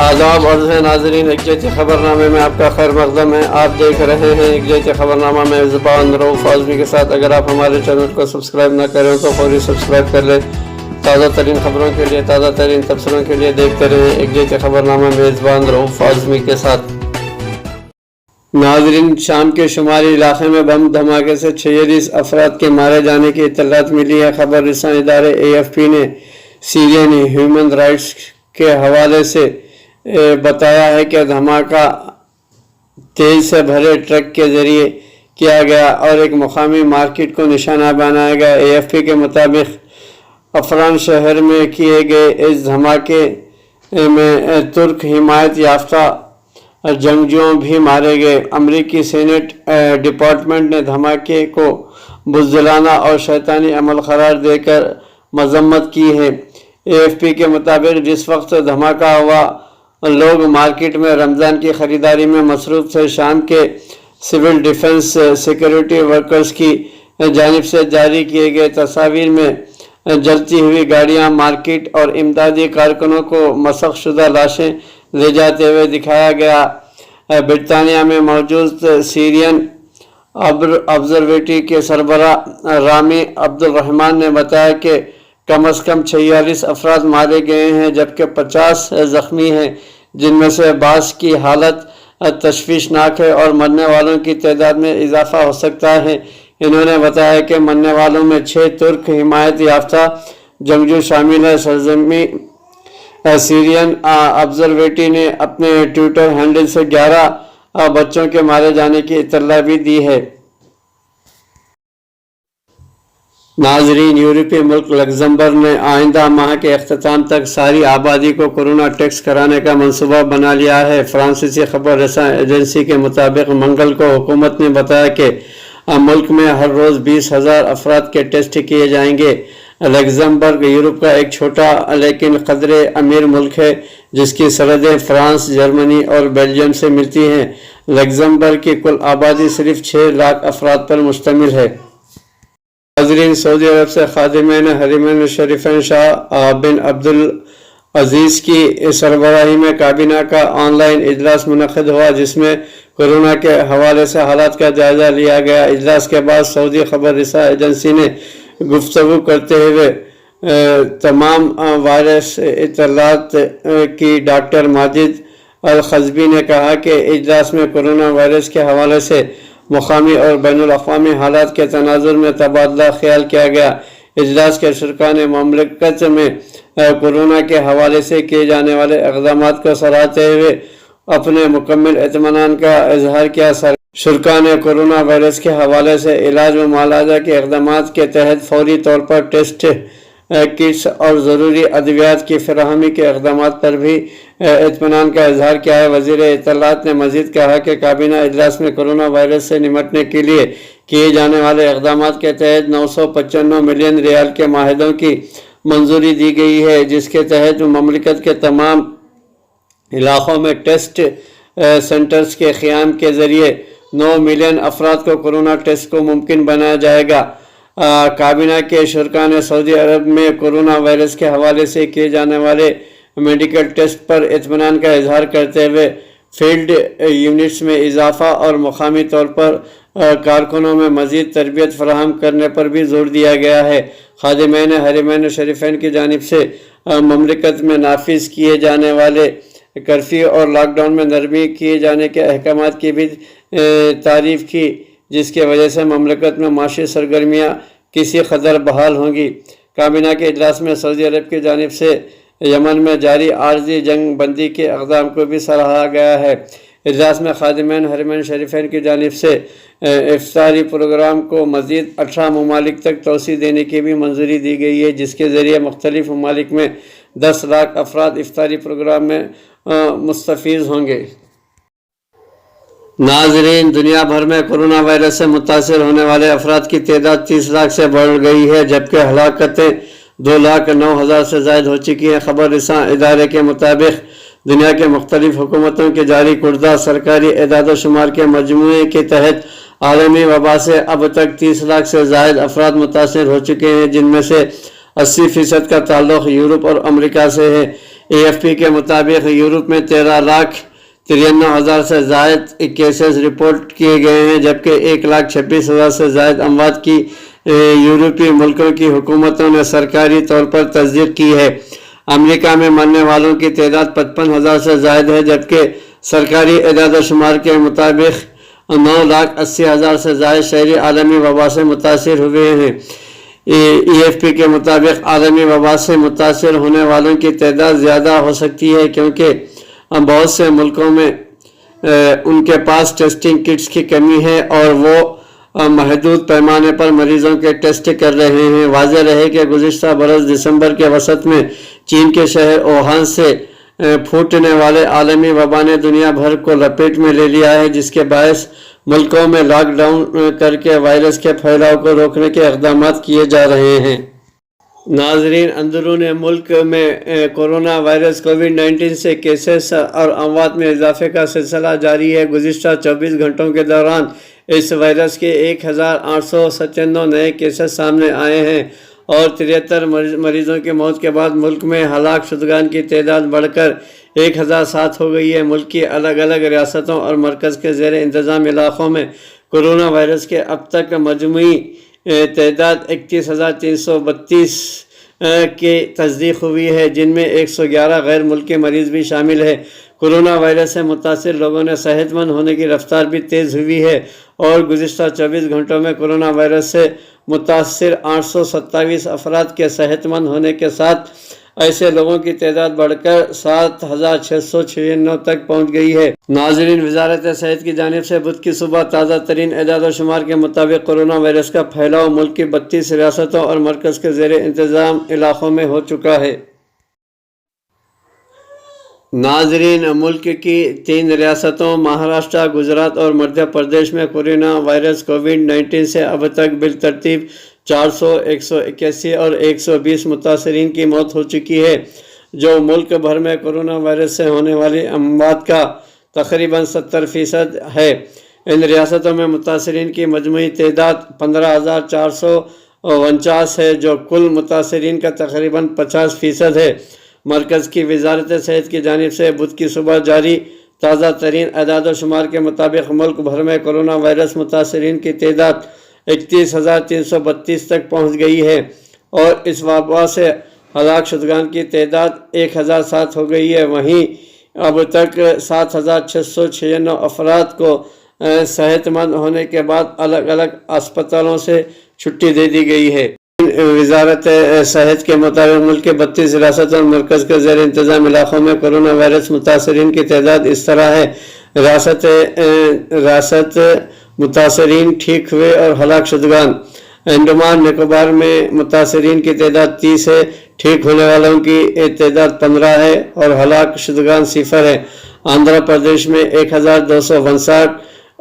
आदाब अर्ज़ है नाज़रीन, एक खबरनामे में आपका खैर मक़दम है। आप देख रहे हैं एक खबरनामा में ज़ुबान रऊफ़ आज़मी के साथ। अगर आप हमारे चैनल को सब्सक्राइब ना करें तो फौरी सब्सक्राइब कर लें। ताज़ा तरीन खबरों के लिए, ताज़ा तरीन तबसरों के लिए देखते रहें एक खबरनामा में ज़ुबान रऊफ़ आज़मी के साथ। नाज़रीन, शाम के शुमारी इलाके में बम धमाके से 46 अफराद के मारे जाने की इत्तलात मिली है। खबर रसां इदारे AFP ने सीरियन ह्यूमन राइट्स के हवाले से बताया है कि धमाका तेल से भरे ट्रक के जरिए किया गया और एक मुकामी मार्केट को निशाना बनाया गया। AFP के मुताबिक अफरान शहर में किए गए इस धमाके में तुर्क हिमायत याफ्ता जंगजुओं भी मारे गए। अमरीकी सेनेट डिपार्टमेंट ने धमाके को बुज़दिलाना और शैतानी अमल करार देकर मजम्मत की है। AFP के मुताबिक जिस वक्त धमाका हुआ लोग मार्केट में रमज़ान की ख़रीदारी में मसरूफ़ थे। शाम के सिविल डिफेंस सिक्योरिटी वर्कर्स की जानिब से जारी किए गए तस्वीर में जलती हुई गाड़ियां, मार्केट और इमदादी कारकुनों को मसख शुदा लाशें ले जाते हुए दिखाया गया। ब्रितानिया में मौजूद सीरियन ऑब्जर्वेटरी के सरबरा रामी अब्दुल रहमान ने बताया कि कम अज़ कम 46 अफराद मारे गए हैं जबकि 50 ज़ख्मी हैं, जिनमें से बास की हालत तशवीशनाक है और मरने वालों की तादाद में इजाफा हो सकता है। इन्होंने बताया कि मरने वालों में 6 तुर्क हिमायत याफ्ता जंगजू शामिल है। सरजमी सीरियन ऑब्जर्वेटरी ने अपने ट्विटर हैंडल से 11 बच्चों के मारे जाने की इत्तला भी दी है। नाजरीन, यूरोपीय मुल्क लग्जमबर्ग ने आइंदा माह के अख्ताम तक सारी आबादी को कोरोना टेस्ट कराने का मंसूबा बना लिया है। फ्रांसीसी खबर रसां एजेंसी के मुताबिक मंगल को हुकूमत ने बताया कि मुल्क में हर रोज़ 20,000 अफराद के टेस्ट किए जाएंगे। लग्जमबर्ग यूरोप का एक छोटा लेकिन कदरे अमीर मुल्क है जिसकी सरहदें फ्रांस, जर्मनी और बेल्जियम से मिलती हैं। लग्जमबर्ग की कुल आबादी सिर्फ 6 लाख अफराद पर मुश्तमिल है। नाज़रीन, सऊदी अरब से खादिमैन हरमैन शरीफैन शाह बिन अब्दुल अजीज़ की सरबराही में काबीना का ऑनलाइन इजलास मुनक़िद हुआ जिसमें कोरोना के हवाले से हालात का जायज़ा लिया गया। इजलास के बाद सऊदी खबर रसां एजेंसी ने गुफ्तगू करते हुए तमाम वायरस इत्तलात की डॉक्टर माजिद अल खज़बी ने कहा कि इजलास में कोरोना वायरस के हवाले से मुकामी और बैनुल अक़वामी हालात के तनाज़ुर में तबादला ख्याल किया गया। इजलास के शुरका ने ममलकत में कोरोना के हवाले से किए जाने वाले इक़दामात को सराहते हुए अपने मुकम्मल इत्मीनान का इजहार किया। शुरका ने कोरोना वायरस के हवाले से इलाज व मुआलजा के इक़दामात के तहत फौरी तौर पर टेस्ट किट्स और ज़रूरी अद्वियात की फराहमी के इक़दामात पर भी इत्मीनान का इजहार किया है। वज़ीर इत्तलात ने मज़ीद कहा कि काबीना इजलास में कोरोना वायरस से निमटने के लिए किए जाने वाले इक़दामात के तहत 995 मिलियन रियाल के माहिदों की मंजूरी दी गई है, जिसके तहत ममलिकत के तमाम इलाक़ों में टेस्ट सेंटर्स के क़याम के ज़रिए 9 मिलियन अफराद को कोरोना टेस्ट को मुमकिन बनाया जाएगा। काबीना के शुरका ने सऊदी अरब में कोरोना वायरस के हवाले से किए जाने वाले मेडिकल टेस्ट पर इत्मीनान का इजहार करते हुए फील्ड यूनिट्स में इजाफा और मुकामी तौर पर कारकुनों में मज़ीद तरबियत फराहम करने पर भी जोर दिया गया है। खादिमैन हरमैन शरीफैन की जानिब से ममलिकत में नाफिज किए जाने वाले कर्फ्यू और लॉकडाउन में नरमी किए जाने के अहकामात की भी तारीफ़ की, जिसकी वजह से ममलकत में माशी सरगर्मियाँ किसी कदर बहाल होंगी। काबीना के इजलास में सऊदी अरब की जानिब से यमन में जारी आर्जी जंग बंदी के इक़दाम को भी सराहा गया है। इजलास में खादिमैन हरमैन शरीफैन की जानिब से इफ्तारी प्रोग्राम को मज़ीद 18 ममालिक तक तोसी देने की भी मंजूरी दी गई है, जिसके ज़रिए मुख्तलिफ ममालिक में 10 लाख अफराद इफ्तारी प्रोग्राम में मुस्तफ़ीज़ होंगे। नाज़रीन, दुनिया भर में कोरोना वायरस से मुतासर होने वाले अफराद की तादाद 30 लाख से बढ़ गई है जबकि हलाकतें 2,09,000 से ज़ायद हो चुकी हैं। खबर रसां इदारे के मुताबिक दुनिया के मुख्तलिफ हुकूमतों के जारी कुर्दा सरकारी एदाद शुमार के मजमूए के तहत आलमी वबा से अब तक 30 लाख से ज़ायद अफराद मुतासर हो चुके हैं, जिनमें से 80% का ताल्लुक़ यूरोप और अमेरिका से है। AFP کے مطابق یورپ میں 13,93,000 سے زائد کیسز رپورٹ کیے گئے ہیں، جبکہ 1,26,000 سے زائد اموات کی یورپی ملکوں کی حکومتوں نے سرکاری طور پر تصدیق کی ہے۔ امریکہ میں مرنے والوں کی تعداد 55,000 سے زائد ہے، جبکہ سرکاری اعداد و شمار کے مطابق 9,80,000 سے زائد شہری عالمی وبا سے متاثر ہوئے ہیں۔ AFP کے مطابق عالمی وبا سے متاثر ہونے والوں کی تعداد زیادہ ہو سکتی ہے، کیونکہ بہت سے ملکوں میں ان کے پاس ٹیسٹنگ کٹس کی کمی ہے اور وہ محدود پیمانے پر مریضوں کے ٹیسٹ کر رہے ہیں۔ واضح رہے کہ گزشتہ برس دسمبر کے وسط میں چین کے شہر ووہان سے پھوٹنے والے عالمی وبا نے دنیا بھر کو لپیٹ میں لے لیا ہے، جس کے باعث ملکوں میں لاک ڈاؤن کر کے وائرس کے پھیلاؤ کو روکنے کے اقدامات کیے جا رہے ہیں۔ ناظرین، اندرون ملک میں کورونا وائرس کووڈ-19 سے کیسز اور اموات میں اضافے کا سلسلہ جاری ہے۔ گزشتہ 24 گھنٹوں کے دوران اس وائرس کے 1,897 نئے کیسز سامنے آئے ہیں اور 73 مریضوں کی موت کے بعد ملک میں ہلاک شدگان کی تعداد بڑھ کر 1,007 ہو گئی ہے۔ ملک کی الگ الگ ریاستوں اور مرکز کے زیر انتظام علاقوں میں کورونا وائرس کے اب تک مجموعی تعداد 31,332 کی تصدیق ہوئی ہے، جن میں 111 غیر ملکی مریض بھی شامل ہیں۔ کورونا وائرس سے متاثر لوگوں نے صحت مند ہونے کی رفتار بھی تیز ہوئی ہے اور گزشتہ 24 گھنٹوں میں کورونا وائرس سے متاثر 827 افراد کے صحت مند ہونے کے ساتھ ایسے لوگوں کی تعداد بڑھ کر 7,696 تک پہنچ گئی ہے۔ ناظرین، وزارت صحت کی جانب سے بدھ کی صبح تازہ ترین اعداد و شمار کے مطابق کورونا وائرس کا پھیلاؤ ملک کی 32 ریاستوں اور مرکز کے زیر انتظام علاقوں میں ہو چکا ہے۔ ناظرین، ملک کی 3 ریاستوں مہاراشٹر، گجرات اور مدھیہ پردیش میں کورونا وائرس کووڈ-19 سے اب تک بالترتیب 400، 181 اور 120 متاثرین کی موت ہو چکی ہے، جو ملک بھر میں کورونا وائرس سے ہونے والی اموات کا تقریباً 70% ہے۔ ان ریاستوں میں متاثرین کی مجموعی تعداد 15,449 ہے، جو کل متاثرین کا تقریباً 50% ہے۔ مرکز کی وزارت صحت کی جانب سے بدھ کی صبح جاری تازہ ترین اعداد و شمار کے مطابق ملک بھر میں کورونا وائرس متاثرین کی تعداد 31,332 تک پہنچ گئی ہے اور اس وبا سے ہلاک شدگان کی تعداد 1,007 ہو گئی ہے۔ وہیں اب تک 7,696 افراد کو صحت مند ہونے کے بعد الگ الگ اسپتالوں سے چھٹی دے دی گئی ہے۔ وزارت صحت کے مطابق ملک کے 32 ریاستوں اور مرکز کے زیر انتظام علاقوں میں کورونا وائرس متاثرین کی تعداد اس طرح ہے: ریاست متاثرین ٹھیک ہوئے اور ہلاک شدگان: انڈمان نکوبار میں متاثرین کی تعداد 30 ہے، ٹھیک ہونے والوں کی تعداد 15 ہے اور ہلاک شدگان 0 ہے۔ آندھرا پردیش میں 1,259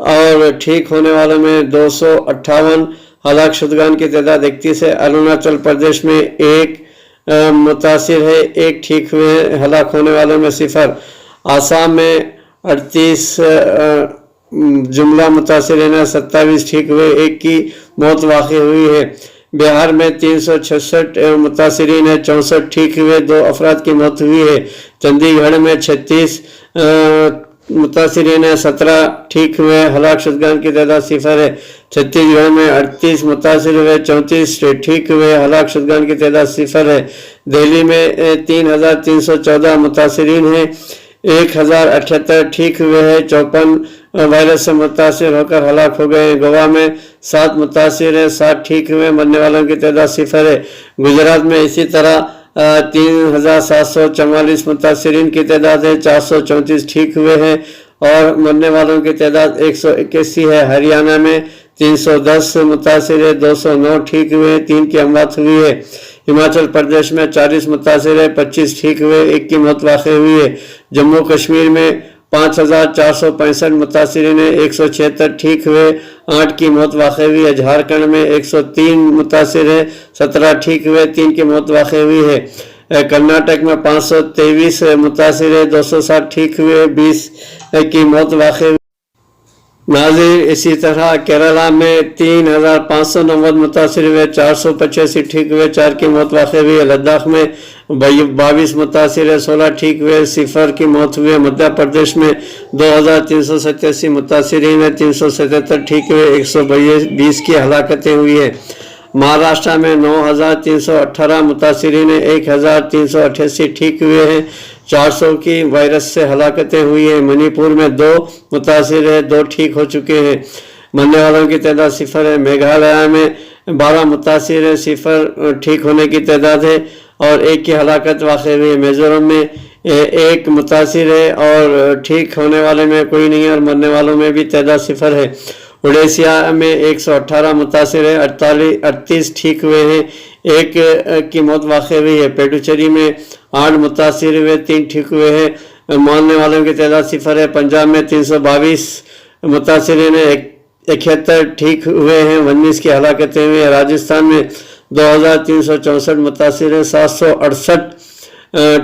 اور ٹھیک ہونے والوں میں 258، ہلاک شدگان کی تعداد 31 ہے۔ اروناچل پردیش میں 1 متاثر ہے، 1 ٹھیک ہوئے ہیں، ہلاک ہونے والوں میں 0۔ آسام میں 38 جملہ متاثرین ہیں، 27 ٹھیک ہوئے، 1 کی موت واقع ہوئی ہے۔ بہار میں 366 متاثرین ہیں، 64 ٹھیک ہوئے، 2 افراد کی موت ہوئی ہے۔ چندی گڑھ میں 36 متاثرین ہیں، 17 ٹھیک ہوئے، ہلاک شدگان کی تعداد 0 ہے۔ چھتیس گڑھ میں 38 متاثر ہوئے، 34 ٹھیک ہوئے، ہلاک شدگان کی تعداد 0 ہے۔ دہلی میں 3,314 متاثرین ہیں، 1,078 ٹھیک ہوئے ہیں، 54 وائرس سے متاثر ہو کر ہلاک ہو گئے ہیں۔ گوا میں 7 متاثر ہیں، 7 ٹھیک ہوئے، مرنے والوں کی تعداد 0 ہے۔ گجرات میں اسی طرح 3,744 متاثرین کی تعداد ہے، 434 ٹھیک ہوئے ہیں اور مرنے والوں کی تعداد 181 ہے۔ ہریانہ میں 310 متاثر ہے، 209 ٹھیک ہوئے ہیں، 3 کی اموات ہوئی ہے۔ ہماچل پردیش میں 40 متاثر ہے، 25 ٹھیک ہوئے، 1 کی موت واقع ہوئی ہے۔ جموں کشمیر میں 5,465 متاثرین ہیں، 176 ٹھیک ہوئے، 8 کی موت واقع ہوئی ہے۔ جھارکھنڈ میں 103 متاثر ہیں، 17 ٹھیک ہوئے، 3 کی موت واقع ہوئی ہے۔ کرناٹک میں 523 متاثر ہیں، 260 ٹھیک ہوئے، 20 کی موت واقع ہوئی۔ ناظرین، اسی طرح کیرالہ میں 3,590 متاثر ہوئے، 485 ٹھیک ہوئے، 4 کی موت واقع ہوئی ہے۔ لداخ میں 22 मुतासिर, 16 ठीक हुए, 0 की मौत हुई। मध्य प्रदेश में 2387 मुतासिरीन है, 377 ठीक हुए, 120 की हलाकतें हुई है। महाराष्ट्र में 9318 मुतासिरीन है, 1388 ठीक हुए हैं, 400 की वायरस से हलाकतें हुई है। मणिपुर में 2 मुतासिर है, 2 ठीक हो चुके हैं, मरने वालों की तादाद 0 है। मेघालय में 12 मुतासिर है, 0 ठीक होने की तादाद है और 1 की हलाकत वाक़ई हुई है। मिज़ोरम में 1 मुतासिर है और ठीक होने वाले में कोई नहीं है और मरने वालों में भी तादाद 0 है। उड़ीसा में 118 मुतासिर है, 38 ठीक हुए हैं, 1 की मौत वाक़ई हुई है। पुडुचेरी में 8 मुतासिर हुए, 3 ठीक हुए हैं, मरने वालों की तादाद 0 है। पंजाब में 322 मुतासिरीन है, 71 ठीक हुए हैं, 19 की हलाकतें हुई है। राजस्थान में 2364 मुतासिर हैं, 768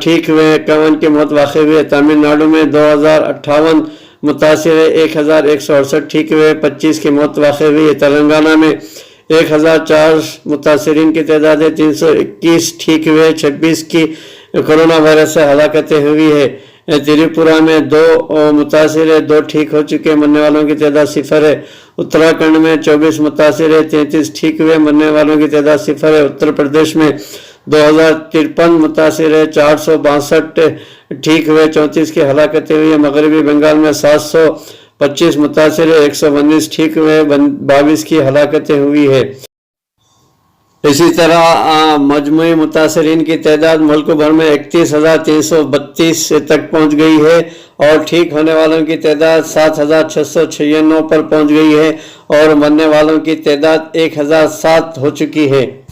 ठीक हुए हैं, 51 की मौत वाक़ई हुई है। तमिलनाडु में 2058 मुतासिर है, 1168 ठीक हुए, 25 की मौत वाक़ई हुई है। तेलंगाना में 1004 मुतासिरीन की तादाद है, 321 ठीक हुए, 26 की कोरोना वायरस से हलाकतें हुई है। त्रिपुरा में 2 मुतासिर है, 2 ठीक हो चुके, मरने वालों की तादाद 0 है। उत्तराखंड में 24 मुतासिर है, 33 ठीक हुए, मरने वालों की तादाद 0 है। उत्तर प्रदेश में 2053 मुतासिर है, 462 ठीक हुए, 34 की हलाकतें हुई है। मगरबी बंगाल में 725 मुतासिर है, 119 ठीक हुए, 22 की हलाकतें हुई है। इसी तरह मजमूई मुतासरीन की तादाद मुल्क भर में 31,332 तक पहुंच गई है और ठीक होने वालों की तादाद 7,696 पर पहुंच गई है और मरने वालों की तादाद 1,007 हो चुकी है।